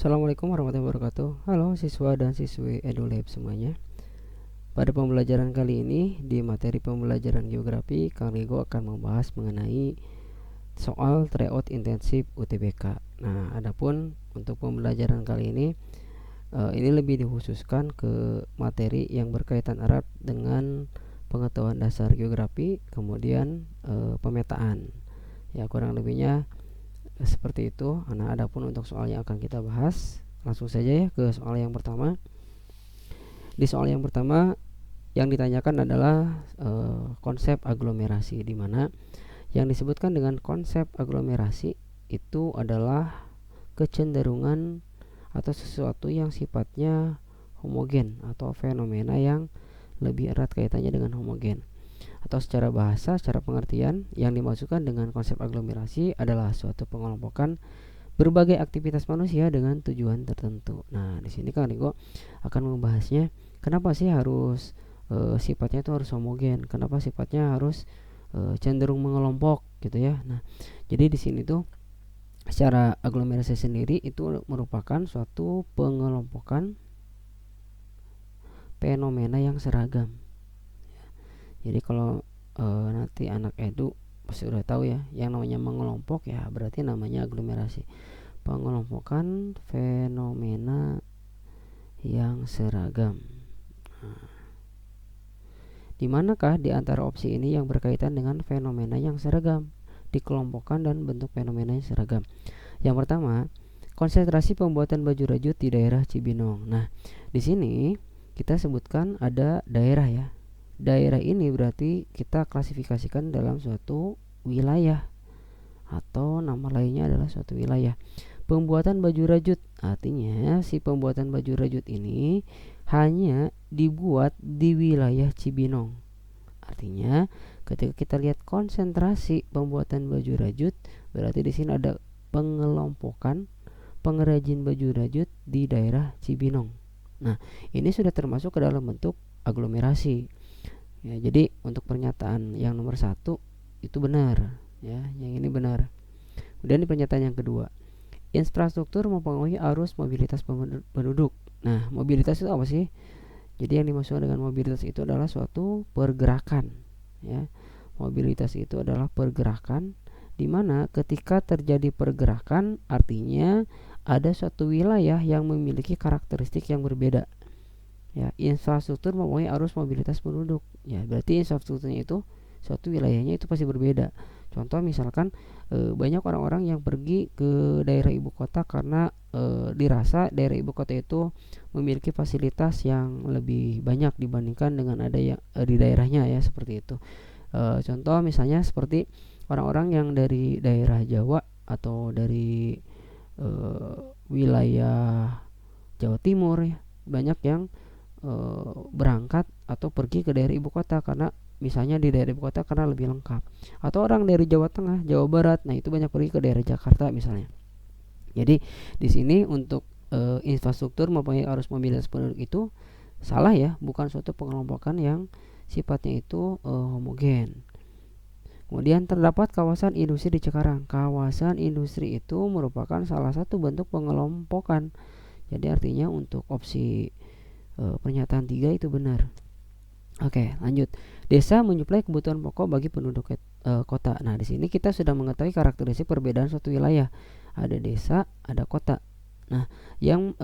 Assalamualaikum warahmatullahi wabarakatuh. Halo siswa dan siswi EduLab semuanya. Pada pembelajaran kali ini di materi pembelajaran geografi, Kang Rigo akan membahas mengenai soal tryout intensif UTBK. Nah, adapun untuk pembelajaran kali ini lebih dikhususkan ke materi yang berkaitan erat dengan pengetahuan dasar geografi, kemudian pemetaan. Ya, kurang lebihnya seperti itu. Nah, adapun untuk soal yang akan kita bahas, langsung saja ya ke soal yang pertama. Di soal yang pertama yang ditanyakan adalah konsep aglomerasi, di mana yang disebutkan dengan konsep aglomerasi itu adalah kecenderungan atau sesuatu yang sifatnya homogen atau fenomena yang lebih erat kaitannya dengan homogen. Atau secara bahasa, secara pengertian, yang dimaksudkan dengan konsep aglomerasi adalah suatu pengelompokan berbagai aktivitas manusia dengan tujuan tertentu. Nah, di sini Kang Rigo akan membahasnya kenapa sih harus sifatnya itu harus homogen, kenapa sifatnya harus cenderung mengelompok gitu ya. Nah, jadi di sini tuh secara aglomerasi sendiri itu merupakan suatu pengelompokan fenomena yang seragam. Jadi kalau nanti anak edu pasti udah tahu ya, yang namanya mengelompok ya berarti namanya aglomerasi. Pengelompokan fenomena yang seragam. Di manakah di antara opsi ini yang berkaitan dengan fenomena yang seragam, dikelompokkan dan bentuk fenomena yang seragam? Yang pertama, konsentrasi pembuatan baju rajut di daerah Cibinong. Nah, di sini kita sebutkan ada daerah ya. Daerah ini berarti kita klasifikasikan dalam suatu wilayah atau nama lainnya adalah suatu wilayah. Pembuatan baju rajut, artinya si pembuatan baju rajut ini hanya dibuat di wilayah Cibinong. Artinya ketika kita lihat konsentrasi pembuatan baju rajut, berarti di sini ada pengelompokan pengrajin baju rajut di daerah Cibinong. Nah, ini sudah termasuk ke dalam bentuk aglomerasi. Ya, jadi untuk pernyataan yang nomor 1 itu benar, ya, yang ini benar. Kemudian di pernyataan yang kedua, infrastruktur mempengaruhi arus mobilitas penduduk. Nah, mobilitas itu apa sih? Jadi yang dimaksud dengan mobilitas itu adalah suatu pergerakan, ya. Mobilitas itu adalah pergerakan di mana ketika terjadi pergerakan artinya ada suatu wilayah yang memiliki karakteristik yang berbeda. Ya, infrastruktur mempengaruhi arus mobilitas penduduk. Ya, berarti infrastrukturnya itu suatu wilayahnya itu pasti berbeda. Contoh misalkan banyak orang-orang yang pergi ke daerah ibu kota karena dirasa daerah ibu kota itu memiliki fasilitas yang lebih banyak dibandingkan dengan ada yang di daerahnya ya, seperti itu. Contoh misalnya seperti orang-orang yang dari daerah Jawa atau dari wilayah Jawa Timur ya, banyak yang berangkat atau pergi ke daerah ibu kota karena misalnya di daerah ibu kota karena lebih lengkap. Atau orang dari Jawa Tengah, Jawa Barat, nah itu banyak pergi ke daerah Jakarta misalnya. Jadi di sini untuk infrastruktur mempengaruhi arus mobilitas penduduk itu salah ya, bukan suatu pengelompokan yang sifatnya itu homogen. Kemudian terdapat kawasan industri di Cikarang. Kawasan industri itu merupakan salah satu bentuk pengelompokan. Jadi artinya untuk opsi pernyataan 3 itu benar. Oke, lanjut. Desa menyuplai kebutuhan pokok bagi penduduk kota. Nah, di sini kita sudah mengetahui karakteristik perbedaan suatu wilayah. Ada desa, ada kota. Nah, yang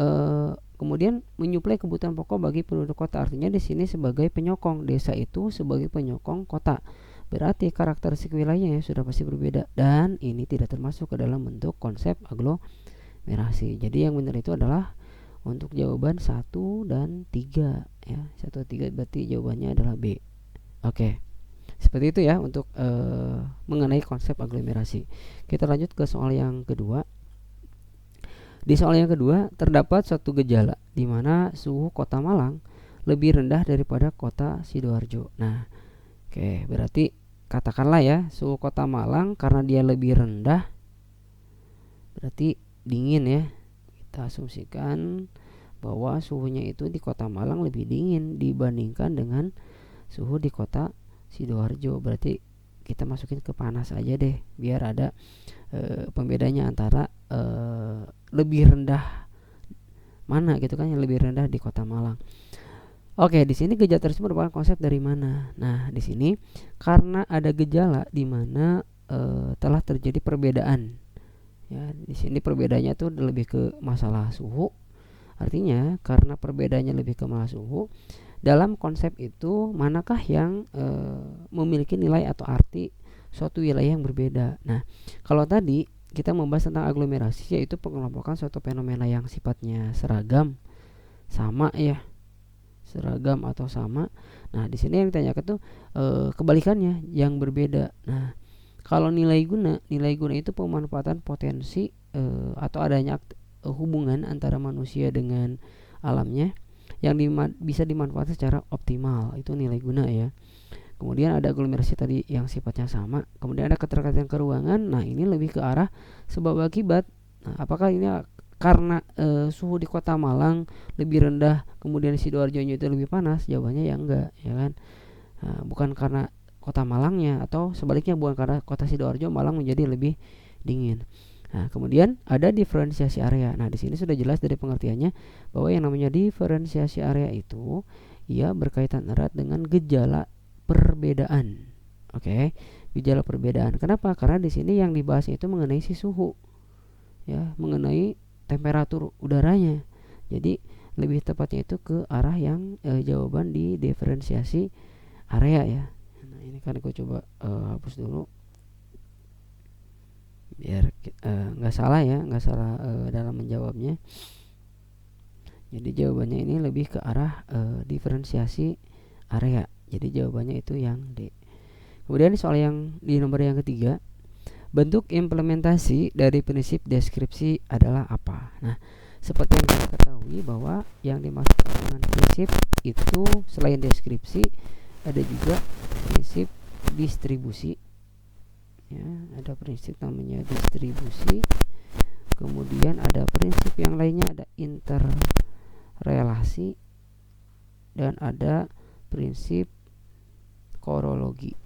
kemudian menyuplai kebutuhan pokok bagi penduduk kota artinya di sini sebagai penyokong. Desa itu sebagai penyokong kota. Berarti karakteristik wilayahnya sudah pasti berbeda dan ini tidak termasuk ke dalam bentuk konsep aglomerasi. Jadi yang benar itu adalah untuk jawaban 1 dan 3 ya. 1 dan 3 berarti jawabannya adalah B. Oke. Seperti itu ya untuk mengenai konsep aglomerasi. Kita lanjut ke soal yang kedua. Di soal yang kedua terdapat suatu gejala di mana suhu kota Malang lebih rendah daripada kota Sidoarjo. Nah, oke, berarti katakanlah ya suhu kota Malang karena dia lebih rendah berarti dingin ya. Kita asumsikan bahwa suhunya itu di kota Malang lebih dingin dibandingkan dengan suhu di kota Sidoarjo. Berarti kita masukin ke panas aja deh biar ada pembedanya antara lebih rendah mana gitu kan yang lebih rendah di Kota Malang. Oke, di sini gejala tersebut merupakan konsep dari mana? Nah, di sini karena ada gejala di mana telah terjadi perbedaan. Ya, di sini perbedaannya tuh lebih ke masalah suhu. Artinya karena perbedaannya lebih ke masalah suhu, dalam konsep itu manakah yang memiliki nilai atau arti suatu wilayah yang berbeda. Nah, kalau tadi kita membahas tentang aglomerasi, yaitu pengelompokan suatu fenomena yang sifatnya seragam, sama ya, seragam atau sama. Nah, di sini yang ditanyakan tuh kebalikannya, yang berbeda. Nah, kalau nilai guna itu pemanfaatan potensi atau adanya hubungan antara manusia dengan alamnya yang bisa dimanfaatkan secara optimal, itu nilai guna ya. Kemudian ada aglomerasi tadi yang sifatnya sama. Kemudian ada keterkaitan keruangan. Nah, ini lebih ke arah sebab akibat. Nah, apakah ini karena suhu di Kota Malang lebih rendah, kemudian Sidoarjonya itu lebih panas? Jawabannya ya enggak, ya kan. Nah, bukan karena Kota Malangnya, atau sebaliknya bukan karena Kota Sidoarjo Malang menjadi lebih dingin. Nah, kemudian ada diferensiasi area. Nah, di sini sudah jelas dari pengertiannya bahwa yang namanya diferensiasi area itu ia berkaitan erat dengan gejala perbedaan. Oke, gejala perbedaan. Kenapa? Karena di sini yang dibahas itu mengenai si suhu, ya, mengenai temperatur udaranya. Jadi lebih tepatnya itu ke arah yang jawaban di diferensiasi area ya. Nah, ini kan aku coba hapus dulu biar nggak salah ya, nggak salah dalam menjawabnya. Jadi jawabannya ini lebih ke arah diferensiasi area. Jadi jawabannya itu yang D. Kemudian soal yang di nomor yang ketiga, bentuk implementasi dari prinsip deskripsi adalah apa? Nah, seperti yang kita ketahui bahwa yang dimaksud dengan prinsip itu selain deskripsi ada juga prinsip distribusi. Ya, ada prinsip namanya distribusi. Kemudian ada prinsip yang lainnya, ada interrelasi, dan ada prinsip korologi.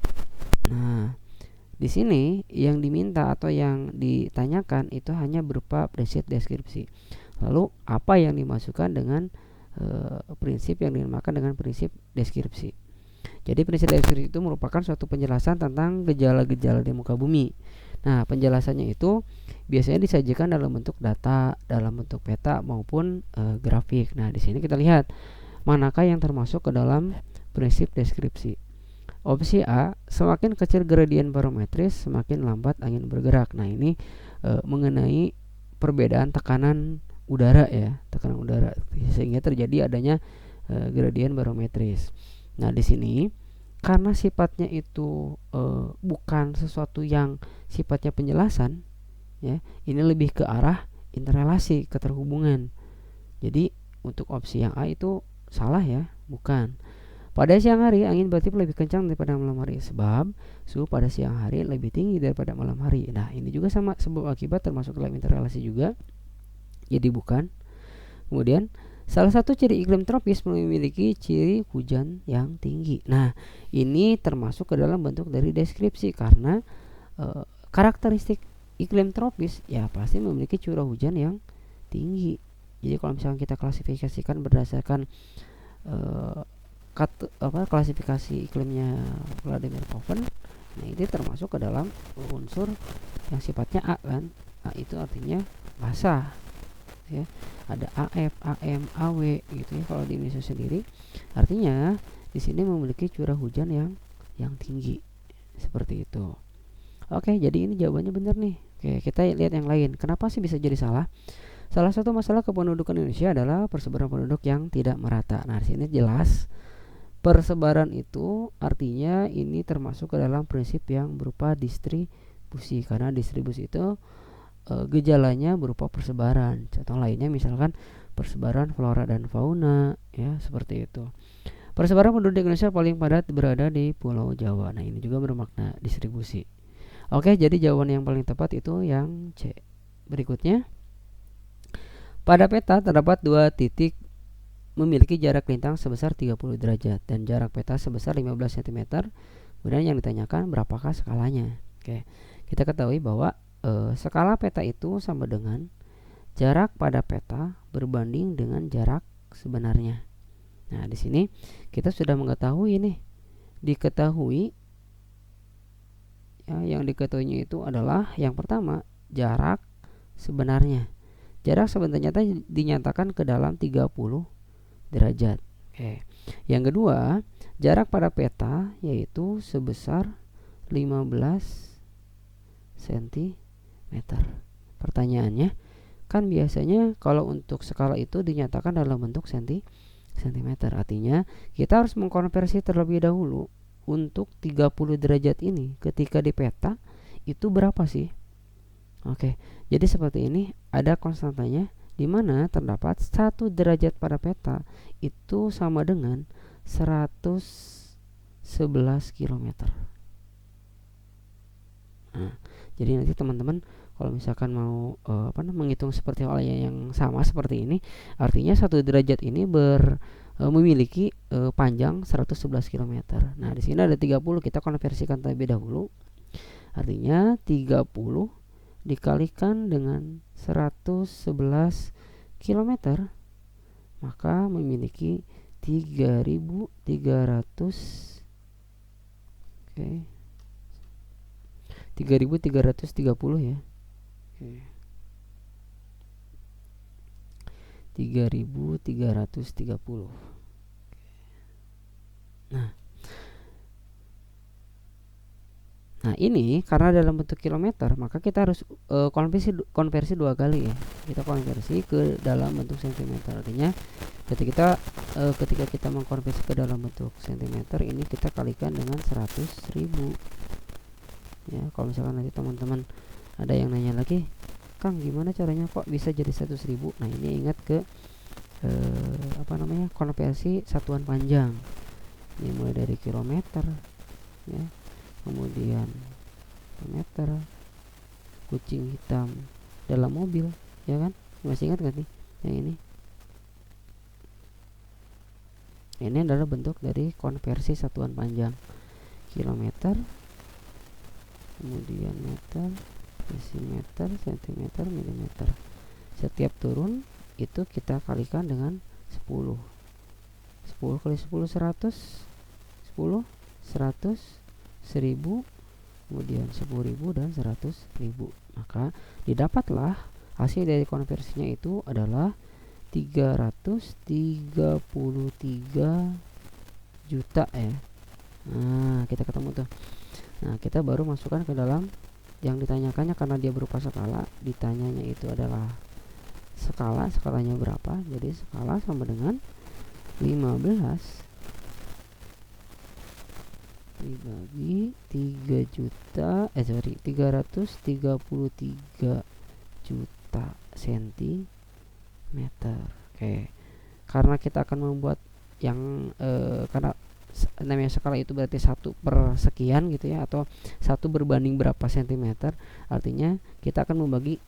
Nah, di sini yang diminta atau yang ditanyakan itu hanya berupa prinsip deskripsi. Lalu apa yang dimasukkan dengan prinsip yang dinamakan dengan prinsip deskripsi? Jadi prinsip deskripsi itu merupakan suatu penjelasan tentang gejala-gejala di muka bumi. Nah, penjelasannya itu biasanya disajikan dalam bentuk data, dalam bentuk peta maupun grafik. Nah, di sini kita lihat manakah yang termasuk ke dalam prinsip deskripsi. Opsi A, semakin kecil gradien barometris, semakin lambat angin bergerak. Nah, ini mengenai perbedaan tekanan udara ya, tekanan udara sehingga terjadi adanya gradien barometris. Nah, di sini karena sifatnya itu bukan sesuatu yang sifatnya penjelasan, ya, ini lebih ke arah interrelasi, keterhubungan. Jadi untuk opsi yang A itu salah ya, bukan. Pada siang hari angin bertiup lebih kencang daripada malam hari, sebab suhu pada siang hari lebih tinggi daripada malam hari. Nah, ini juga sama, sebab akibat termasuk dalam interrelasi juga, jadi bukan. Kemudian salah satu ciri iklim tropis memiliki ciri hujan yang tinggi. Nah, ini termasuk ke dalam bentuk dari deskripsi karena karakteristik iklim tropis ya pasti memiliki curah hujan yang tinggi. Jadi kalau misalkan kita klasifikasikan berdasarkan klasifikasi iklimnya Vladimir Koppen, nah ini termasuk ke dalam unsur yang sifatnya A kan. A itu artinya basah ya. Ada AF, AM, AW gitu ya kalau di Indonesia sendiri. Artinya di sini memiliki curah hujan yang tinggi. Seperti itu. Oke, jadi ini jawabannya benar nih. Oke, kita lihat yang lain. Kenapa sih bisa jadi salah? Salah satu masalah kependudukan Indonesia adalah persebaran penduduk yang tidak merata. Nah, di sini jelas persebaran itu artinya ini termasuk ke dalam prinsip yang berupa distribusi, karena distribusi itu gejalanya berupa persebaran. Contoh lainnya misalkan persebaran flora dan fauna ya, seperti itu. Persebaran penduduk Indonesia paling padat berada di Pulau Jawa. Nah, ini juga bermakna distribusi. Oke, jadi jawaban yang paling tepat itu yang C. Berikutnya, pada peta terdapat dua titik memiliki jarak lintang sebesar 30 derajat dan jarak peta sebesar 15 cm. Kemudian yang ditanyakan berapakah skalanya. Oke, kita ketahui bahwa skala peta itu sama dengan jarak pada peta berbanding dengan jarak sebenarnya. Nah, di sini kita sudah mengetahui nih, diketahui ya, yang diketahuinya itu adalah yang pertama jarak sebenarnya. Jarak sebenarnya dinyatakan ke dalam 30 derajat. Oke. Yang kedua, jarak pada peta yaitu sebesar 15 cm. Pertanyaannya, kan biasanya kalau untuk skala itu dinyatakan dalam bentuk sentimeter. Artinya kita harus mengkonversi terlebih dahulu untuk 30 derajat ini ketika di peta itu berapa sih? Oke, jadi seperti ini ada konstantanya di mana terdapat 1 derajat pada peta itu sama dengan 111 km. Nah, jadi nanti teman-teman kalau misalkan mau menghitung seperti hal yang sama seperti ini, artinya 1 derajat ini memiliki panjang 111 km. Nah, di sini ada 30, kita konversikan terlebih dahulu. Artinya 30 dikalikan dengan 111 km, maka memiliki 3.300 3.330 ya. 3.330. Nah, ini karena dalam bentuk kilometer, maka kita harus konversi 2 kali ya. Kita konversi ke dalam bentuk sentimeter. Artinya ketika kita mengkonversi ke dalam bentuk sentimeter, ini kita kalikan dengan 100.000. Ya, kalau misalkan nanti teman-teman ada yang nanya lagi, Kang, gimana caranya kok bisa jadi 100.000? Nah, ini ingat ke konversi satuan panjang. Ini mulai dari kilometer ya, kemudian meter, kucing hitam dalam mobil, ya kan? Masih ingat gak nih yang ini? Ini adalah bentuk dari konversi satuan panjang. Kilometer, kemudian meter, desimeter, sentimeter, milimeter. Setiap turun itu kita kalikan dengan 10. 10 kali 10 100, 10 100, 1000, kemudian 10.000 dan 100.000. Maka didapatlah hasil dari konversinya itu adalah 333 juta ya. Nah, kita ketemu tuh. Nah, kita baru masukkan ke dalam yang ditanyakannya, karena dia berupa skala, ditanyanya itu adalah skalanya berapa. Jadi skala sama dengan 15 dibagi 333 juta sentimeter. Oke. Karena kita akan membuat yang karena namanya skala itu berarti 1/sekian gitu ya, atau 1 berbanding berapa sentimeter. Artinya kita akan membagi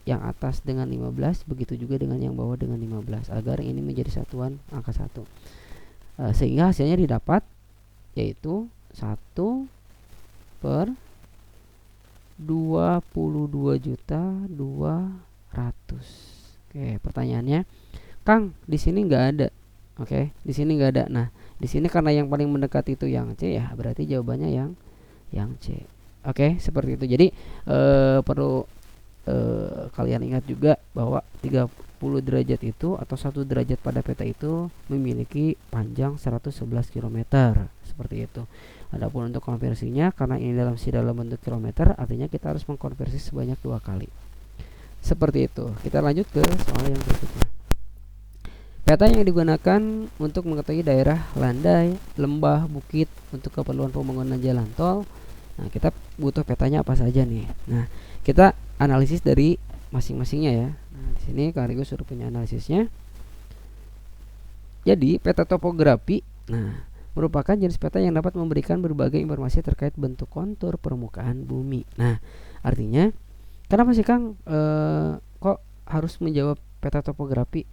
yang atas dengan 15, begitu juga dengan yang bawah dengan 15, agar ini menjadi satuan angka 1. Sehingga hasilnya didapat yaitu 1/22.200.000. Oke, pertanyaannya, Kang, di sini nggak ada. Oke, di sini nggak ada. Nah, di sini karena yang paling mendekat itu yang C ya, berarti jawabannya yang C. Oke, seperti itu. Jadi perlu kalian ingat juga bahwa 30 derajat itu atau 1 derajat pada peta itu memiliki panjang 111 km. Seperti itu. Adapun untuk konversinya, karena ini dalam bentuk kilometer, artinya kita harus mengkonversi sebanyak 2 kali. Seperti itu. Kita lanjut ke soal yang berikutnya. Peta yang digunakan untuk mengetahui daerah landai, lembah, bukit untuk keperluan pembangunan jalan tol. Nah, kita butuh petanya apa saja nih. Nah, kita analisis dari masing-masingnya ya. Nah, di sini Kang Rigo suruh punya analisisnya. Jadi, peta topografi, merupakan jenis peta yang dapat memberikan berbagai informasi terkait bentuk kontur permukaan bumi. Nah, artinya kenapa sih Kang kok harus menjawab peta topografi?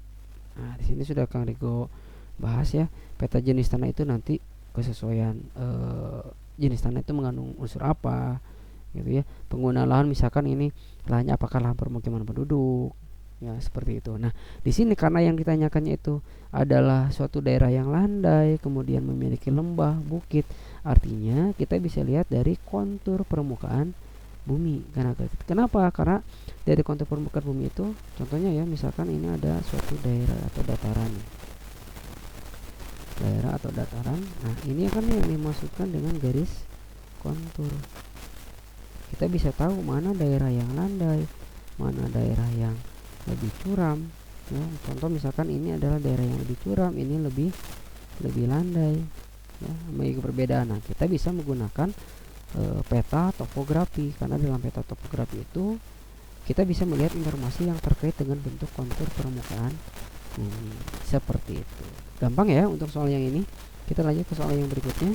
Nah, di sini sudah Kang Rigo bahas ya. Peta jenis tanah itu nanti kesesuaian jenis tanah itu mengandung unsur apa gitu ya. Penggunaan lahan, misalkan ini lahannya apakah lahan permukiman penduduk, Ya, seperti itu. Nah, di sini karena yang ditanyakannya itu adalah suatu daerah yang landai, kemudian memiliki lembah, bukit, artinya kita bisa lihat dari kontur permukaan bumi. Kenapa? Karena dari kontur permukaan bumi itu, contohnya ya, misalkan ini ada suatu daerah atau dataran. Daerah atau dataran. Nah, ini kan yang dimaksudkan dengan garis kontur. Kita bisa tahu mana daerah yang landai, mana daerah yang lebih curam ya. Contoh misalkan ini adalah daerah yang lebih curam, ini lebih landai ya, memiliki perbedaan. Nah, kita bisa menggunakan peta topografi, karena dalam peta topografi itu kita bisa melihat informasi yang terkait dengan bentuk kontur permukaan bumi. Seperti itu. Gampang ya untuk soal yang ini. Kita lanjut ke soal yang berikutnya.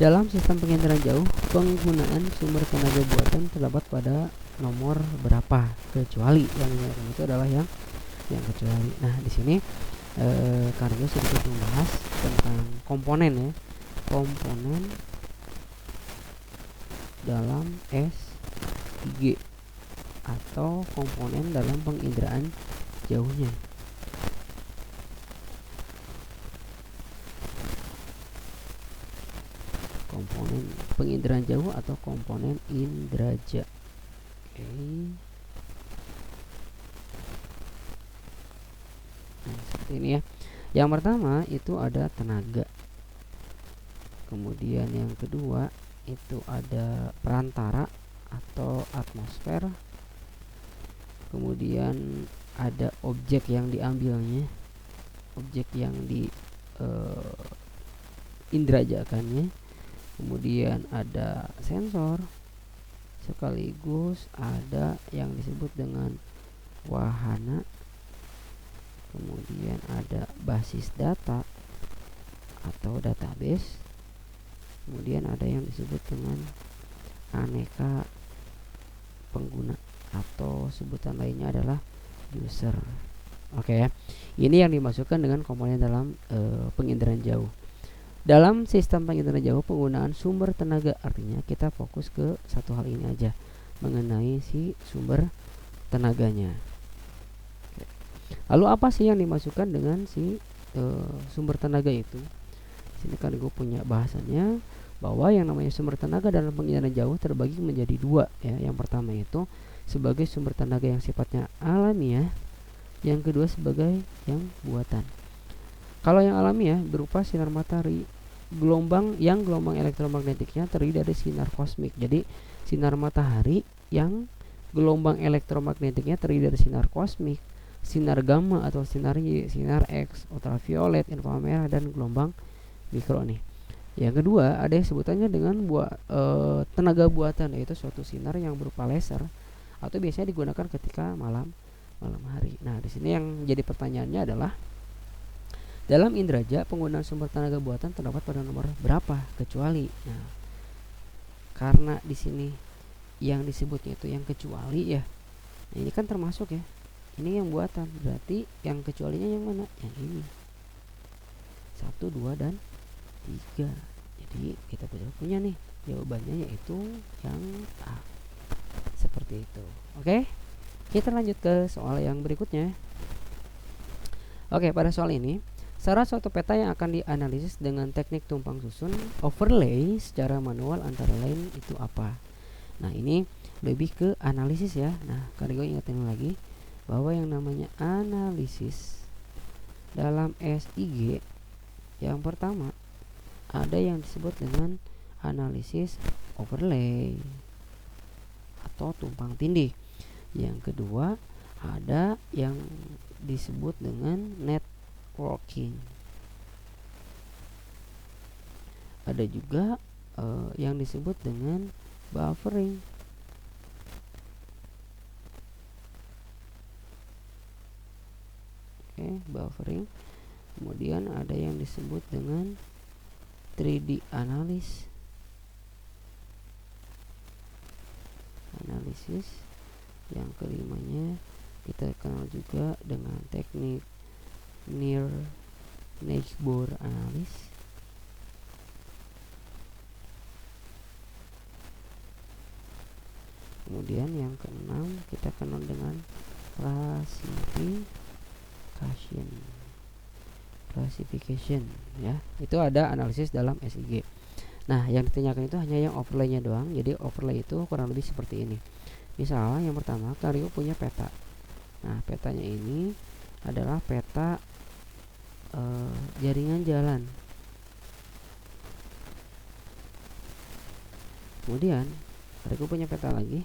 Dalam sistem penginderaan jauh, penggunaan sumber tenaga buatan terdapat pada nomor berapa, kecuali yang itu adalah yang kecuali. Nah, di sini Karyo sedikit membahas tentang komponen ya, komponen dalam S3 atau komponen dalam penginderaan jauhnya. Komponen penginderaan jauh atau komponen indraja. Oke. Nah, seperti ini ya. Yang pertama itu ada tenaga. Kemudian yang kedua itu ada perantara atau atmosfer. Kemudian ada objek yang diambilnya, objek yang di indrajakannya. Kemudian ada sensor, sekaligus ada yang disebut dengan wahana. Kemudian ada basis data atau database. Kemudian ada yang disebut dengan aneka pengguna atau sebutan lainnya adalah user. Oke ya. Ini yang dimasukkan dengan komponen dalam penginderaan jauh. Dalam sistem penginderaan jauh, penggunaan sumber tenaga, artinya kita fokus ke satu hal ini aja, mengenai si sumber tenaganya. Oke. Lalu apa sih yang dimasukkan dengan si sumber tenaga itu? Di sini kan gue punya bahasannya, bahwa yang namanya sumber tenaga dalam penginderaan jauh terbagi menjadi dua ya. Yang pertama itu sebagai sumber tenaga yang sifatnya alamiah, yang kedua sebagai yang buatan. Kalau yang alamiah berupa sinar matahari, gelombang elektromagnetiknya terdiri dari sinar kosmik. Jadi sinar matahari yang gelombang elektromagnetiknya terdiri dari sinar kosmik, sinar gamma atau sinar Y, sinar X, ultraviolet, inframerah, dan gelombang mikro nih. Yang kedua ada yang sebutannya dengan tenaga buatan, yaitu suatu sinar yang berupa laser atau biasanya digunakan ketika malam hari. Nah, di sini yang jadi pertanyaannya adalah, dalam indraja penggunaan sumber tenaga buatan terdapat pada nomor berapa, kecuali. Nah, karena di sini yang disebutnya itu yang kecuali ya. Nah, ini kan termasuk ya. Ini yang buatan, berarti yang kecualinya yang mana? Yang ini. 1, 2, dan 3. Jadi kita punya nih jawabannya, yaitu yang A. Seperti itu. Oke. Kita lanjut ke soal yang berikutnya. Oke, pada soal ini, syarat suatu peta yang akan dianalisis dengan teknik tumpang susun overlay secara manual antara lain itu apa? Nah, ini lebih ke analisis ya. Nah, kali gue ingetin lagi bahwa yang namanya analisis dalam SIG, yang pertama ada yang disebut dengan analisis overlay atau tumpang tindih. Yang kedua ada yang disebut dengan networking. Ada juga yang disebut dengan buffering. Oke, buffering. Kemudian ada yang disebut dengan 3D analisis. Yang kelimanya kita kenal juga dengan teknik near neighbor analysis. Kemudian yang keenam kita kenal dengan classification ya. Itu ada analisis dalam SIG. Nah, yang ditanyakan itu hanya yang overlay-nya doang. Jadi overlay itu kurang lebih seperti ini. Misal yang pertama, Karyo punya peta. Nah, petanya ini adalah peta jaringan jalan. Kemudian Karyo punya peta lagi,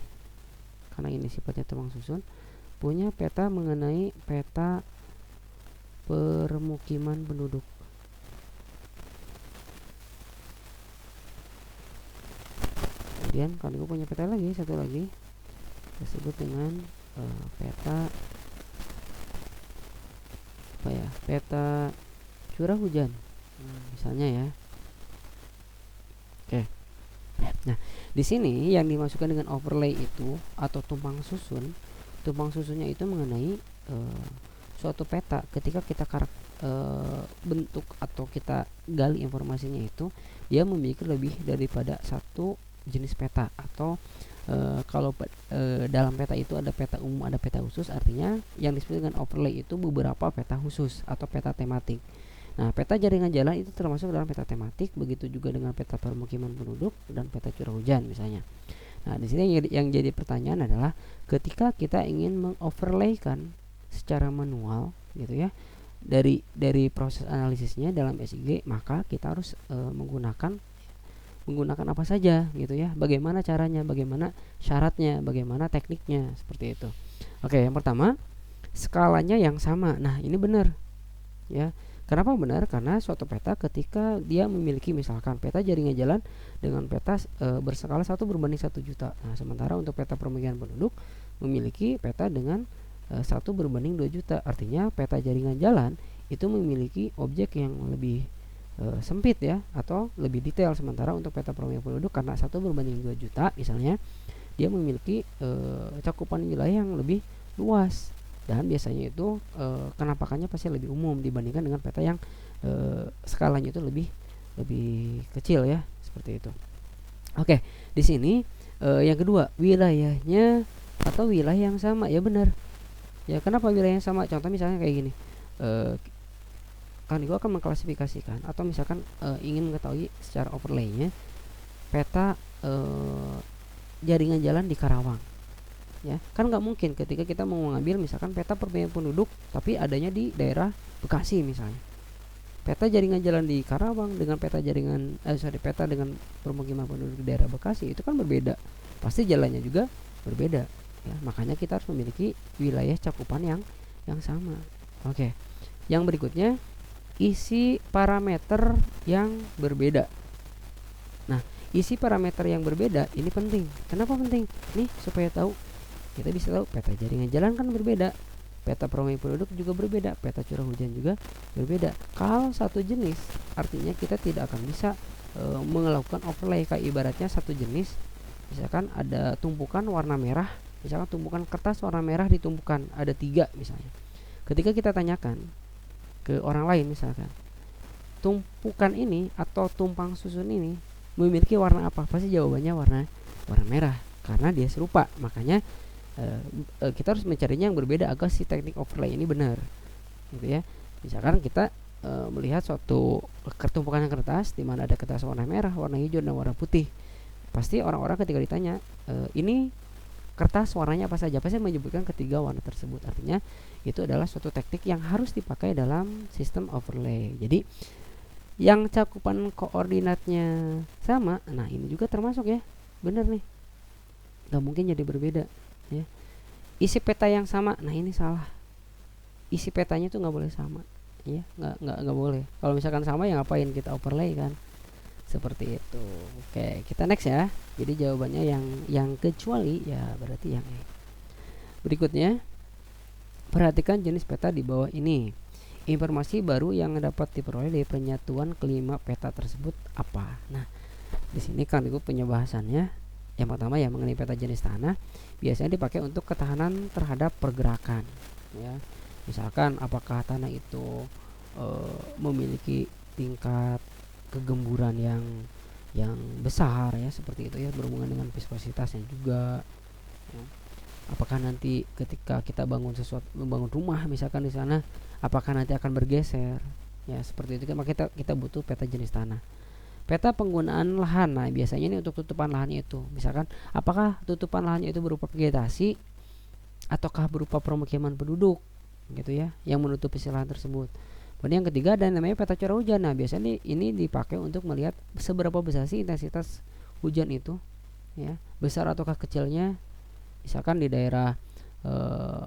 karena ini sifatnya tumpang susun, punya peta mengenai peta permukiman penduduk. Kemudian kalau punya peta lagi, satu lagi disebut dengan peta apa ya, peta curah hujan misalnya ya. Oke. Nah, di sini yang dimasukkan dengan overlay itu atau tumpang susunnya itu mengenai suatu peta. Ketika kita bentuk atau kita gali informasinya itu, dia memiliki lebih daripada satu jenis peta. Atau kalau dalam peta itu ada peta umum, ada peta khusus, artinya yang disebut dengan overlay itu beberapa peta khusus atau peta tematik. Nah, peta jaringan jalan itu termasuk dalam peta tematik, begitu juga dengan peta permukiman penduduk dan peta curah hujan misalnya. Nah, di sini yang jadi pertanyaan adalah ketika kita ingin mengoverlaykan secara manual gitu ya, dari proses analisisnya dalam SIG, maka kita harus menggunakan apa saja gitu ya, bagaimana caranya, bagaimana syaratnya, bagaimana tekniknya, seperti itu. Oke, yang pertama, skalanya yang sama. Nah, ini benar ya. Kenapa benar? Karena suatu peta ketika dia memiliki misalkan peta jaringan jalan dengan peta berskala 1/1 juta. Nah, sementara untuk peta permukiman penduduk memiliki peta dengan 1/2 juta. Artinya peta jaringan jalan itu memiliki objek yang lebih sempit ya, atau lebih detail. Sementara untuk peta permukiman penduduk karena 1/2 juta misalnya, dia memiliki cakupan wilayah yang lebih luas, dan biasanya itu kenampakannya pasti lebih umum dibandingkan dengan peta yang skalanya itu lebih kecil ya, seperti itu. Oke, di sini yang kedua, wilayahnya atau wilayah yang sama. Ya benar ya. Kenapa wilayah yang sama? Contoh misalnya kayak gini, kan gue akan mengklasifikasikan atau misalkan ingin mengetahui secara overlaynya peta jaringan jalan di Karawang ya. Kan nggak mungkin ketika kita mau mengambil misalkan peta permukiman penduduk tapi adanya di daerah Bekasi misalnya. Peta jaringan jalan di Karawang dengan peta peta dengan permukiman penduduk di daerah Bekasi itu kan berbeda, pasti jalannya juga berbeda ya. Makanya kita harus memiliki wilayah cakupan yang sama. Oke, yang berikutnya, isi parameter yang berbeda. Nah, isi parameter yang berbeda ini penting. Kenapa penting? Nih, supaya tahu, kita bisa tahu peta jaringan jalan kan berbeda, peta permukiman penduduk juga berbeda, peta curah hujan juga berbeda. Kalau satu jenis, artinya kita tidak akan bisa melakukan overlay. Kayak ibaratnya satu jenis, misalkan ada tumpukan warna merah, misalkan tumpukan kertas warna merah ditumpukan ada 3 misalnya. Ketika kita tanyakan ke orang lain misalkan, tumpukan ini atau tumpang susun ini memiliki warna apa, pasti jawabannya warna merah karena dia serupa. Makanya kita harus mencarinya yang berbeda agar si teknik overlay ini benar gitu ya. Misalkan kita melihat suatu tumpukan kertas di mana ada kertas warna merah, warna hijau dan warna putih, pasti orang-orang ketika ditanya ini kertas warnanya apa saja, pasti menyebutkan ketiga warna tersebut. Artinya itu adalah suatu teknik yang harus dipakai dalam sistem overlay. Jadi yang cakupan koordinatnya sama, nah ini juga termasuk ya, bener nih, nggak mungkin jadi berbeda ya. Isi peta yang sama, nah ini salah, isi petanya tuh nggak boleh sama ya, nggak boleh. Kalau misalkan sama ya ngapain kita overlay kan, seperti itu. Oke, kita next ya. Jadi jawabannya yang kecuali ya berarti yang E. Berikutnya, perhatikan jenis peta di bawah ini. Informasi baru yang dapat diperoleh dari penyatuan kelima peta tersebut apa? Nah, di sini kan gue punya bahasannya. Yang pertama ya, mengenai peta jenis tanah, biasanya dipakai untuk ketahanan terhadap pergerakan ya. Misalkan apakah tanah itu memiliki tingkat kegemburan yang besar ya, seperti itu ya, berhubungan dengan viskositasnya juga. ya. Apakah nanti ketika kita membangun rumah misalkan di sana, apakah nanti akan bergeser, ya seperti itu. Maka kita butuh peta jenis tanah. Peta penggunaan lahan, nah biasanya ini untuk tutupan lahannya itu, misalkan apakah tutupan lahannya itu berupa vegetasi ataukah berupa permukiman penduduk, gitu ya, yang menutupi lahan tersebut. Kemudian yang ketiga ada namanya peta curah hujan. Nah biasanya ini dipakai untuk melihat seberapa besar sih intensitas hujan itu, ya, besar ataukah kecilnya. Misalkan di daerah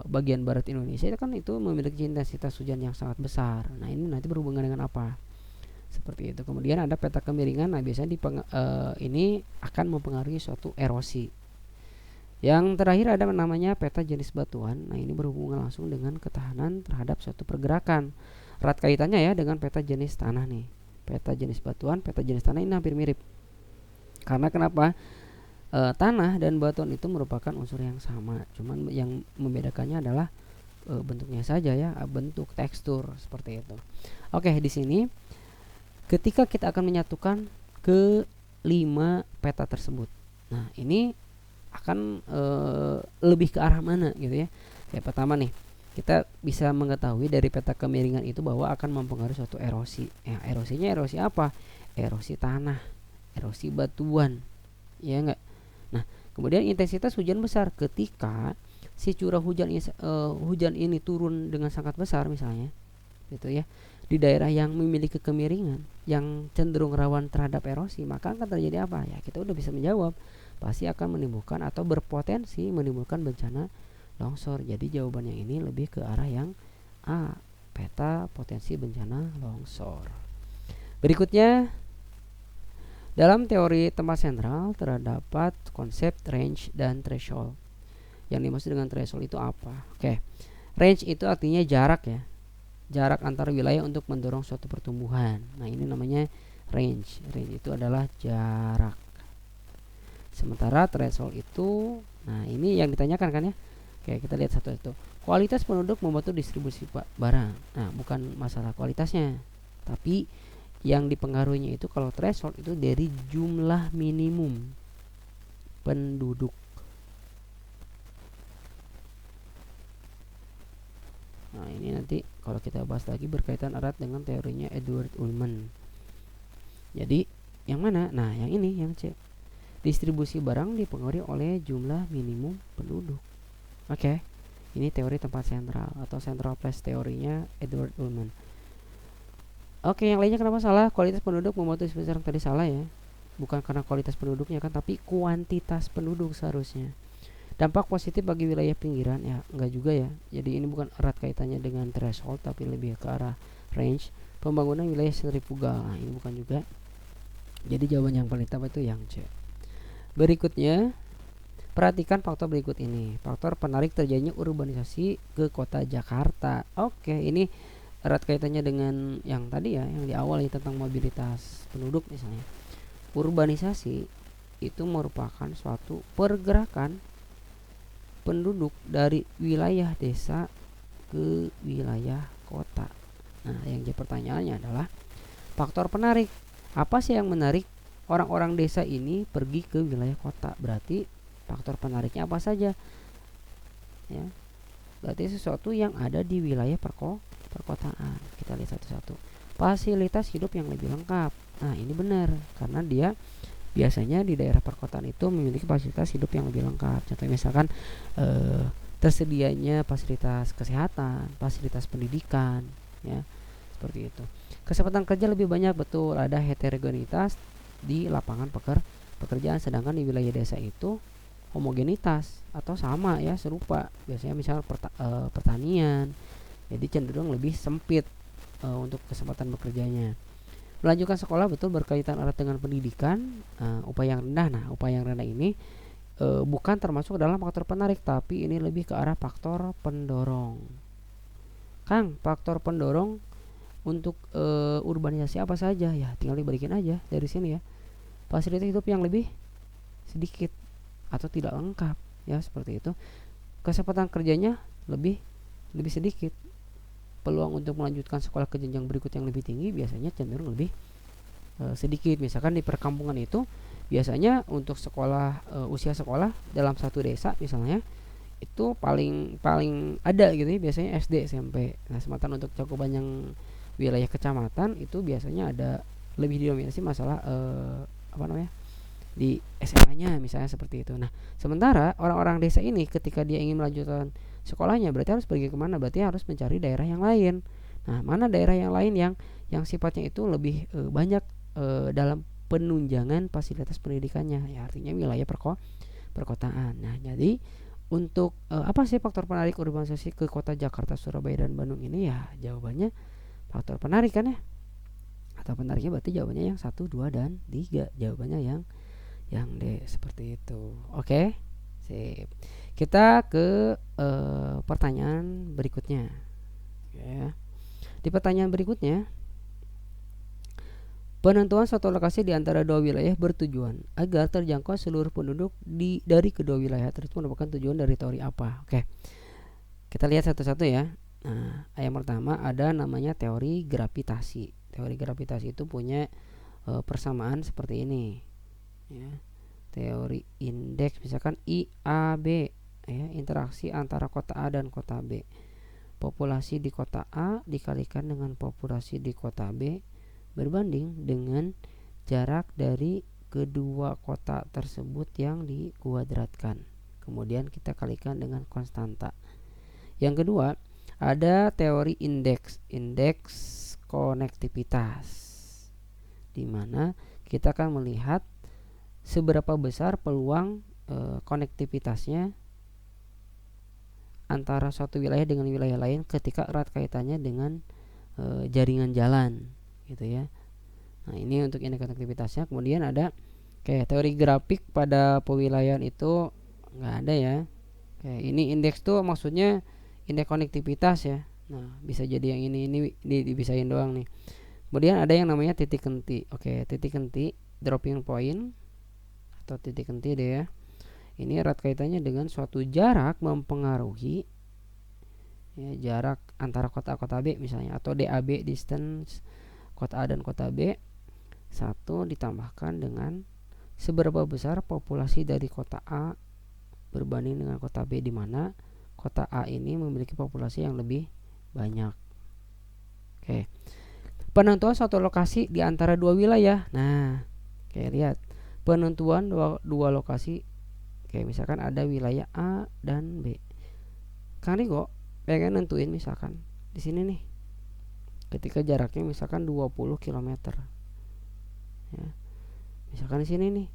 bagian barat Indonesia itu kan itu memiliki intensitas hujan yang sangat besar. Nah ini nanti berhubungan dengan apa? Seperti itu. Kemudian ada peta kemiringan. Nah biasanya ini akan mempengaruhi suatu erosi. Yang terakhir ada namanya peta jenis batuan. Nah ini berhubungan langsung dengan ketahanan terhadap suatu pergerakan. Erat kaitannya ya dengan peta jenis tanah nih. Peta jenis batuan, peta jenis tanah ini hampir mirip. Karena kenapa? Tanah dan batuan itu merupakan unsur yang sama. Cuman yang membedakannya adalah bentuknya saja ya, bentuk, tekstur seperti itu. Oke, di sini ketika kita akan menyatukan ke 5 peta tersebut, nah ini akan lebih ke arah mana gitu ya. Kayak pertama nih, kita bisa mengetahui dari peta kemiringan itu bahwa akan mempengaruhi suatu erosi. Ya, erosinya erosi apa? Erosi tanah, erosi batuan, ya enggak. Nah kemudian intensitas hujan besar ketika si curah hujan ini turun dengan sangat besar misalnya, gitu ya, di daerah yang memiliki kemiringan yang cenderung rawan terhadap erosi, maka akan terjadi apa? Ya kita udah bisa menjawab, pasti akan menimbulkan atau berpotensi menimbulkan bencana longsor. Jadi jawabannya ini lebih ke arah yang A, peta potensi bencana longsor. Berikutnya, dalam teori tempat sentral terdapat konsep range dan threshold. Yang dimaksud dengan threshold itu apa? Oke, range itu artinya jarak ya, jarak antar wilayah untuk mendorong suatu pertumbuhan. Nah ini namanya range. Range itu adalah jarak. Sementara threshold itu, nah ini yang ditanyakan kan ya. Oke, kita lihat satu-satu. Kualitas penduduk membantu distribusi barang. Nah bukan masalah kualitasnya, tapi yang dipengaruhinya itu kalau threshold itu dari jumlah minimum penduduk. Nah ini nanti kalau kita bahas lagi berkaitan erat dengan teorinya Edward Ullman. Jadi yang mana? Nah yang ini, yang C. Distribusi barang dipengaruhi oleh jumlah minimum penduduk. Oke, ini teori tempat sentral atau central place teorinya Edward Ullman. Oke, yang lainnya kenapa salah? Kualitas penduduk membantu sebesar tadi salah ya. Bukan karena kualitas penduduknya kan, tapi kuantitas penduduk seharusnya. Dampak positif bagi wilayah pinggiran ya enggak juga ya. Jadi ini bukan erat kaitannya dengan threshold tapi lebih ke arah range. Pembangunan wilayah sentrifugal, nah, ini bukan juga. Jadi jawaban yang paling tepat itu yang C. Berikutnya, perhatikan faktor berikut ini. Faktor penarik terjadinya urbanisasi ke kota Jakarta. Oke, ini erat kaitannya dengan yang tadi ya, yang di awal ya, tentang mobilitas penduduk misalnya. Urbanisasi itu merupakan suatu pergerakan penduduk dari wilayah desa ke wilayah kota. Nah, yang jadi pertanyaannya adalah faktor penarik. Apa sih yang menarik orang-orang desa ini pergi ke wilayah kota? Berarti faktor penariknya apa saja? Ya, berarti sesuatu yang ada di wilayah perkotaan. Kita lihat satu-satu. Fasilitas hidup yang lebih lengkap. Nah, ini benar karena dia biasanya di daerah perkotaan itu memiliki fasilitas hidup yang lebih lengkap. Contohnya misalkan tersedianya fasilitas kesehatan, fasilitas pendidikan, ya seperti itu. Kesempatan kerja lebih banyak, betul, ada heterogenitas di lapangan pekerjaan, sedangkan di wilayah desa itu homogenitas atau sama ya, serupa. Biasanya misal pertanian, jadi cenderung lebih sempit untuk kesempatan bekerjanya. Melanjutkan sekolah, betul, berkaitan erat dengan pendidikan. Upaya yang rendah, nah upaya yang rendah ini bukan termasuk dalam faktor penarik, tapi ini lebih ke arah faktor pendorong. Kang, faktor pendorong untuk urbanisasi apa saja? Ya tinggal dibalikin aja dari sini ya. Fasilitas hidup yang lebih sedikit atau tidak lengkap, ya seperti itu. Kesempatan kerjanya lebih sedikit. Peluang untuk melanjutkan sekolah ke jenjang berikut yang lebih tinggi biasanya cenderung lebih sedikit. Misalkan di perkampungan itu biasanya untuk sekolah, usia sekolah dalam satu desa misalnya itu paling paling ada gitu ya, biasanya SD SMP. Nah sementara untuk cakupan yang wilayah kecamatan itu biasanya ada lebih didominasi masalah apa namanya di SMA-nya misalnya seperti itu. Nah sementara orang-orang desa ini ketika dia ingin melanjutkan sekolahnya berarti harus pergi kemana? Berarti harus mencari daerah yang lain. Nah mana daerah yang lain yang sifatnya itu lebih banyak dalam penunjangan fasilitas pendidikannya, ya artinya wilayah perkotaan. Nah jadi untuk apa sih faktor penarik urbanisasi ke kota Jakarta, Surabaya, dan Bandung ini? Ya jawabannya faktor penarik kan ya. Atau penariknya berarti jawabannya yang 1, 2, dan 3. Jawabannya yang D seperti itu. Oke. Sip. Kita ke pertanyaan berikutnya. Ya. Di pertanyaan berikutnya, penentuan suatu lokasi di antara dua wilayah bertujuan agar terjangkau seluruh penduduk dari kedua wilayah tersebut merupakan tujuan dari teori apa? Oke. Kita lihat satu-satu ya. Nah, yang pertama ada namanya teori gravitasi. Teori gravitasi itu punya persamaan seperti ini. Ya. Teori indeks misalkan IAB, ya, interaksi antara kota A dan kota B. Populasi di kota A dikalikan dengan populasi di kota B berbanding dengan jarak dari kedua kota tersebut yang dikuadratkan. Kemudian kita kalikan dengan konstanta. Yang kedua, ada teori indeks konektivitas, di mana kita akan melihat seberapa besar peluang konektivitasnya antara suatu wilayah dengan wilayah lain ketika erat kaitannya dengan jaringan jalan, gitu ya. Nah ini untuk indeks konektivitasnya. Kemudian ada kayak teori grafik pada pewilayahan itu nggak ada ya. Kayak ini indeks tuh maksudnya indeks konektivitas ya. Nah bisa jadi yang ini dibisain doang nih. Kemudian ada yang namanya titik henti. Oke, titik henti, dropping point atau titik henti deh ya. Ini erat kaitannya dengan suatu jarak mempengaruhi ya, jarak antara kota A kota B misalnya, atau DAB, distance kota A dan kota B. 1 ditambahkan dengan seberapa besar populasi dari kota A berbanding dengan kota B, di mana kota A ini memiliki populasi yang lebih banyak. Oke. Penentuan suatu lokasi di antara dua wilayah. Nah, oke, lihat penentuan dua lokasi. Oke, misalkan ada wilayah A dan B. Kang Riko pengen nentuin misalkan di sini nih, ketika jaraknya misalkan 20 km ya. Misalkan di sini nih,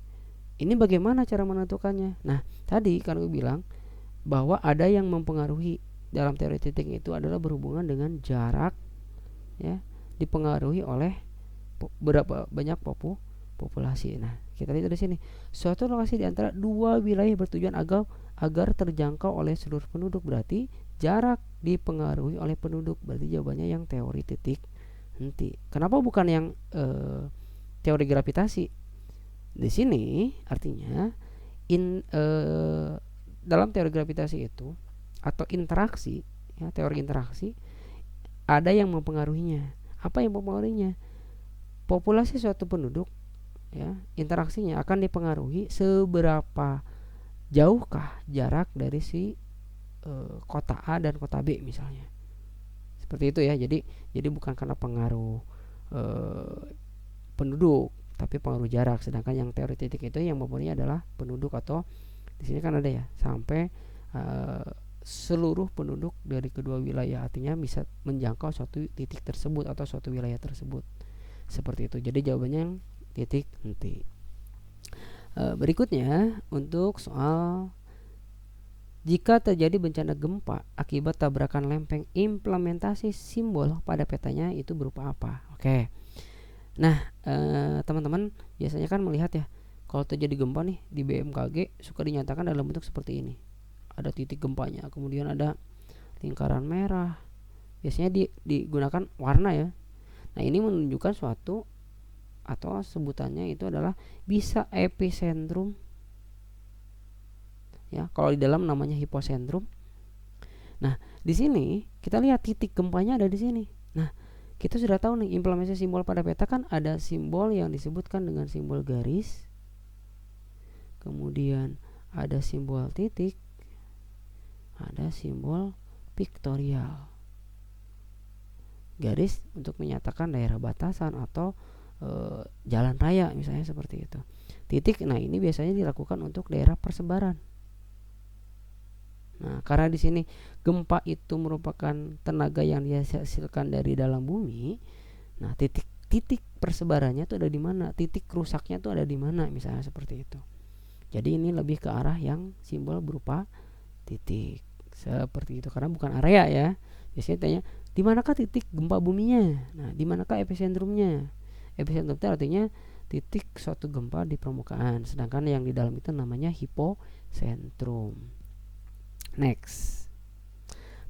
ini bagaimana cara menentukannya? Nah tadi kan gue bilang bahwa ada yang mempengaruhi dalam teori titik itu adalah berhubungan dengan jarak ya, dipengaruhi oleh berapa banyak populasi. Nah kita lihat di sini, suatu lokasi di antara dua wilayah bertujuan agar terjangkau oleh seluruh penduduk, berarti jarak dipengaruhi oleh penduduk, berarti jawabannya yang teori titik henti. Kenapa bukan yang teori gravitasi? Di sini artinya dalam teori gravitasi itu atau interaksi ya, teori interaksi ada yang mempengaruhinya. Apa yang mempengaruhinya? Populasi suatu penduduk ya, interaksinya akan dipengaruhi seberapa jauhkah jarak dari si kota A dan kota B misalnya. Seperti itu ya. Jadi bukan karena pengaruh penduduk, tapi pengaruh jarak. Sedangkan yang teori titik itu yang mempunyai adalah penduduk, atau di sini kan ada ya sampai seluruh penduduk dari kedua wilayah, artinya bisa menjangkau suatu titik tersebut atau suatu wilayah tersebut. Seperti itu. Jadi jawabannya yang titik henti. Berikutnya untuk soal jika terjadi bencana gempa akibat tabrakan lempeng, implementasi simbol pada petanya itu berupa apa? Oke. Nah, teman-teman biasanya kan melihat ya, kalau terjadi gempa nih di BMKG suka dinyatakan dalam bentuk seperti ini. Ada titik gempanya, kemudian ada lingkaran merah. Biasanya digunakan warna ya. Nah, ini menunjukkan suatu, atau sebutannya itu adalah bisa epicentrum. Ya, kalau di dalam namanya hipocentrum. Nah, di sini kita lihat titik gempanya ada di sini. Nah, Kita sudah tahu nih implementasi simbol pada peta kan ada simbol yang disebutkan dengan simbol garis, kemudian ada simbol titik, ada simbol piktorial. Garis untuk menyatakan daerah batasan atau jalan raya misalnya seperti itu. Titik, nah ini biasanya dilakukan untuk daerah persebaran. Nah, karena di sini gempa itu merupakan tenaga yang dihasilkan dari dalam bumi. Nah, titik persebarannya itu ada di mana? Titik rusaknya itu ada di mana? Misalnya seperti itu. Jadi ini lebih ke arah yang simbol berupa titik. Seperti itu karena bukan area ya. Biasanya tanya, di manakah titik gempa buminya? Nah, di manakah episentrumnya? Epicentrum itu artinya titik suatu gempa di permukaan, sedangkan yang di dalam itu namanya hipocentrum. Next,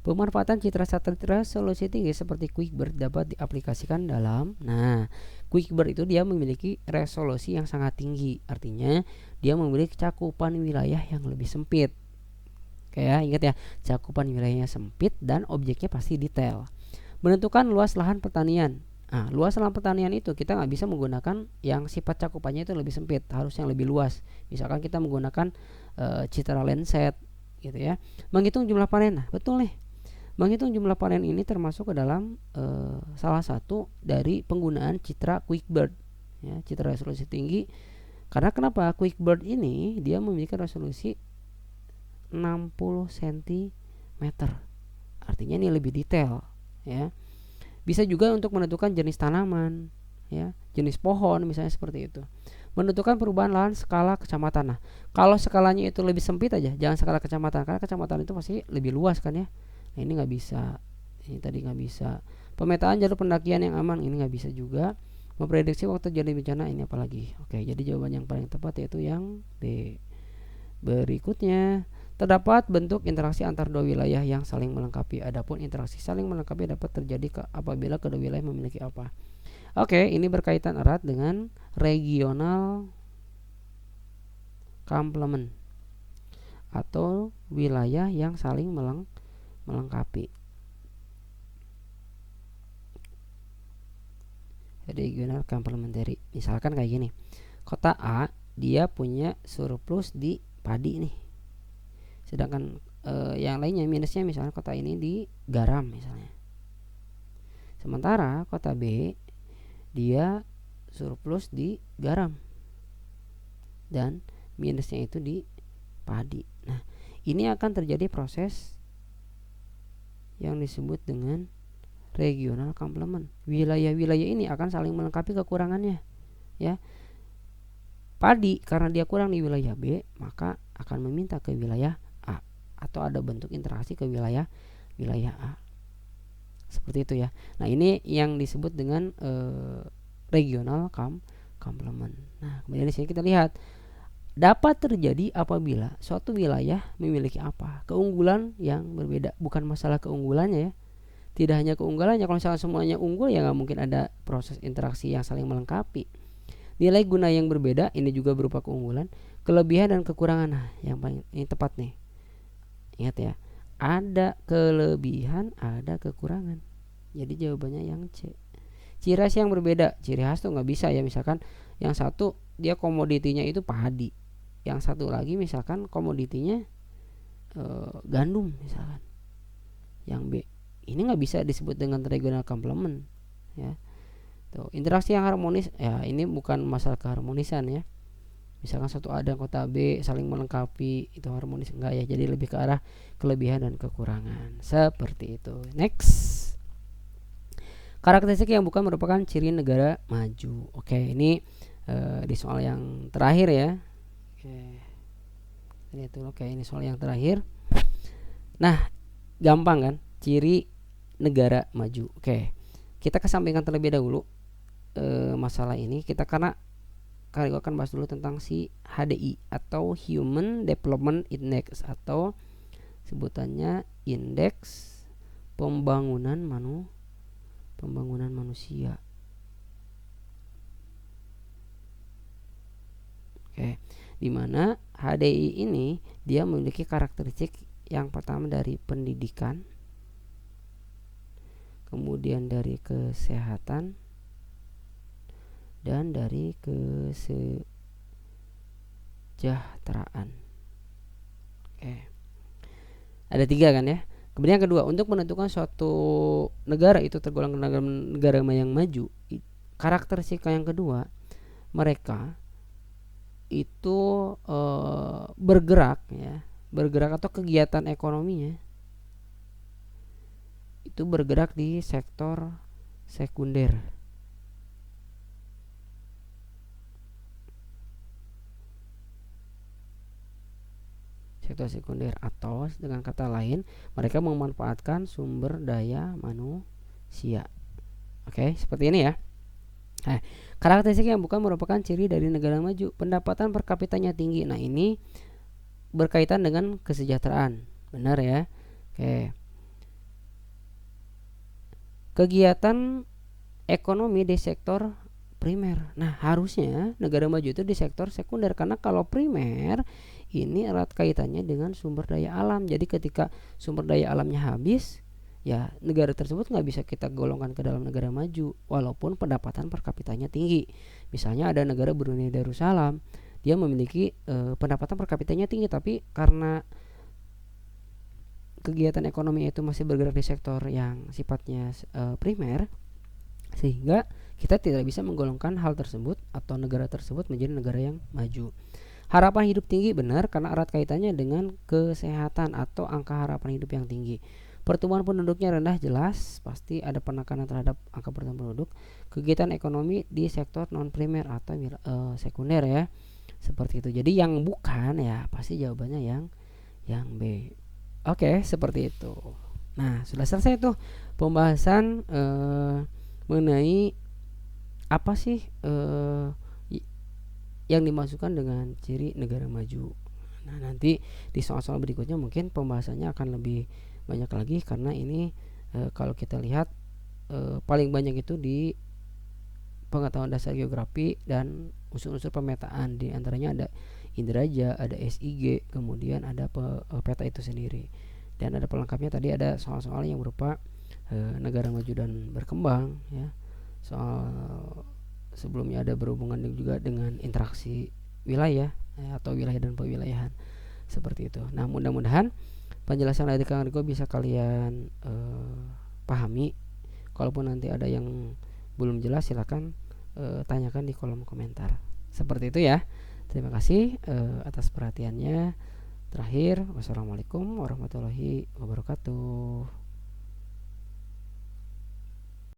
pemanfaatan citra satelit resolusi tinggi seperti QuickBird dapat diaplikasikan dalam. Nah, QuickBird itu dia memiliki resolusi yang sangat tinggi, artinya dia memiliki cakupan wilayah yang lebih sempit. Kayak ingat ya, cakupan wilayahnya sempit dan objeknya pasti detail. Menentukan luas lahan pertanian. Nah, luas lahan pertanian itu kita nggak bisa menggunakan yang sifat cakupannya itu lebih sempit, harus yang lebih luas. Misalkan kita menggunakan citra Landsat gitu ya. Menghitung jumlah panen. Nah, betul nih. Menghitung jumlah panen ini termasuk ke dalam salah satu dari penggunaan citra QuickBird ya, citra resolusi tinggi. Karena kenapa? QuickBird ini dia memiliki resolusi 60 cm. Artinya ini lebih detail ya. Bisa juga untuk menentukan jenis tanaman ya, jenis pohon misalnya seperti itu. Menentukan perubahan lahan skala kecamatan. Nah, kalau skalanya itu lebih sempit aja, jangan skala kecamatan karena kecamatan itu pasti lebih luas kan ya. Nah, ini nggak bisa. Ini tadi nggak bisa. Pemetaan jalur pendakian yang aman ini nggak bisa juga. Memprediksi waktu terjadi bencana ini apalagi. Oke, jadi jawaban yang paling tepat yaitu yang B. Berikutnya, terdapat bentuk interaksi antar dua wilayah yang saling melengkapi. Adapun interaksi saling melengkapi dapat terjadi apabila kedua wilayah memiliki apa? Oke, ini berkaitan erat dengan regional complement atau wilayah yang saling melengkapi. Regional complementary. Misalkan kayak gini. Kota A dia punya surplus di padi nih. Sedangkan yang lainnya minusnya misalnya kota ini di garam misalnya. Sementara kota B dia surplus di garam dan minusnya itu di padi. Nah, ini akan terjadi proses yang disebut dengan regional complement. Wilayah-wilayah ini akan saling melengkapi kekurangannya ya. Padi karena dia kurang di wilayah B, maka akan meminta ke wilayah A atau ada bentuk interaksi ke wilayah A. Seperti itu ya. Nah, ini yang disebut dengan regional complement. Nah, kemudian di sini kita lihat dapat terjadi apabila suatu wilayah memiliki apa? Keunggulan yang berbeda. Bukan masalah keunggulannya ya. Tidak hanya keunggulannya. Kalau misalnya semuanya unggul ya nggak mungkin ada proses interaksi yang saling melengkapi. Nilai guna yang berbeda ini juga berupa keunggulan, kelebihan dan kekurangan. Nah, yang paling ini tepat nih. Ingat ya. Ada kelebihan, ada kekurangan. Jadi jawabannya yang C. Ciri khas yang berbeda. Ciri khas tuh nggak bisa ya. Misalkan yang satu dia komoditinya itu padi, yang satu lagi misalkan komoditinya gandum misalkan. Yang B ini nggak bisa disebut dengan regional complement ya. Tuh, interaksi yang harmonis ya, ini bukan masalah keharmonisan ya. Misalkan satu A dan kota B saling melengkapi, itu harmonis enggak ya. Jadi lebih ke arah kelebihan dan kekurangan. Seperti itu. Next. Karakteristik yang bukan merupakan ciri negara maju. Oke, ini di soal yang terakhir ya. Oke, ini soal yang terakhir. Nah, gampang kan? Ciri negara maju. Oke. Kita kesampingkan terlebih dahulu masalah ini. Kita karena kali akan bahas dulu tentang si HDI atau Human Development Index atau sebutannya indeks pembangunan manusia. Oke, dimana HDI ini dia memiliki karakteristik yang pertama dari pendidikan, kemudian dari kesehatan, dan dari kesejahteraan. Oke. Ada 3 kan ya. Kemudian yang kedua, untuk menentukan suatu negara itu tergolong negara yang maju, karakteristik yang kedua, mereka itu bergerak atau kegiatan ekonominya itu bergerak di sektor sekunder. Sektor sekunder, atau dengan kata lain, mereka memanfaatkan sumber daya manusia. Oke, seperti ini ya. Karakteristik yang bukan merupakan ciri dari negara maju. Pendapatan per kapitanya tinggi. Nah, ini berkaitan dengan kesejahteraan. Benar ya? Oke. Kegiatan ekonomi di sektor primer. Nah, harusnya negara maju itu di sektor sekunder, karena kalau primer ini erat kaitannya dengan sumber daya alam. Jadi ketika sumber daya alamnya habis, ya negara tersebut nggak bisa kita golongkan ke dalam negara maju walaupun pendapatan per kapitanya tinggi. Misalnya ada negara Brunei Darussalam, dia memiliki pendapatan per kapitanya tinggi, tapi karena kegiatan ekonomi itu masih bergerak di sektor yang sifatnya primer, sehingga kita tidak bisa menggolongkan hal tersebut atau negara tersebut menjadi negara yang maju. Harapan hidup tinggi, benar, karena erat kaitannya dengan kesehatan atau angka harapan hidup yang tinggi. Pertumbuhan penduduknya rendah, jelas pasti ada penekanan terhadap angka pertumbuhan penduduk. Kegiatan ekonomi di sektor non primer atau sekunder ya, seperti itu. Jadi yang bukan ya pasti jawabannya yang B. Oke, seperti itu. Nah, sudah selesai tuh pembahasan mengenai apa sih yang dimasukkan dengan ciri negara maju. Nah, nanti di soal-soal berikutnya mungkin pembahasannya akan lebih banyak lagi, karena ini kalau kita lihat paling banyak itu di pengetahuan dasar geografi dan unsur-unsur pemetaan. Di antaranya ada Indraja, ada SIG, kemudian ada peta itu sendiri. Dan ada pelengkapnya tadi, ada soal-soal yang berupa negara maju dan berkembang ya. Soal sebelumnya ada berhubungan juga dengan interaksi wilayah atau wilayah dan pewilayahan, seperti itu. Nah, mudah-mudahan penjelasan dari Kang Riko bisa kalian pahami. Kalaupun nanti ada yang belum jelas, silakan tanyakan di kolom komentar. Seperti itu ya. Terima kasih atas perhatiannya. Terakhir, wassalamualaikum warahmatullahi wabarakatuh.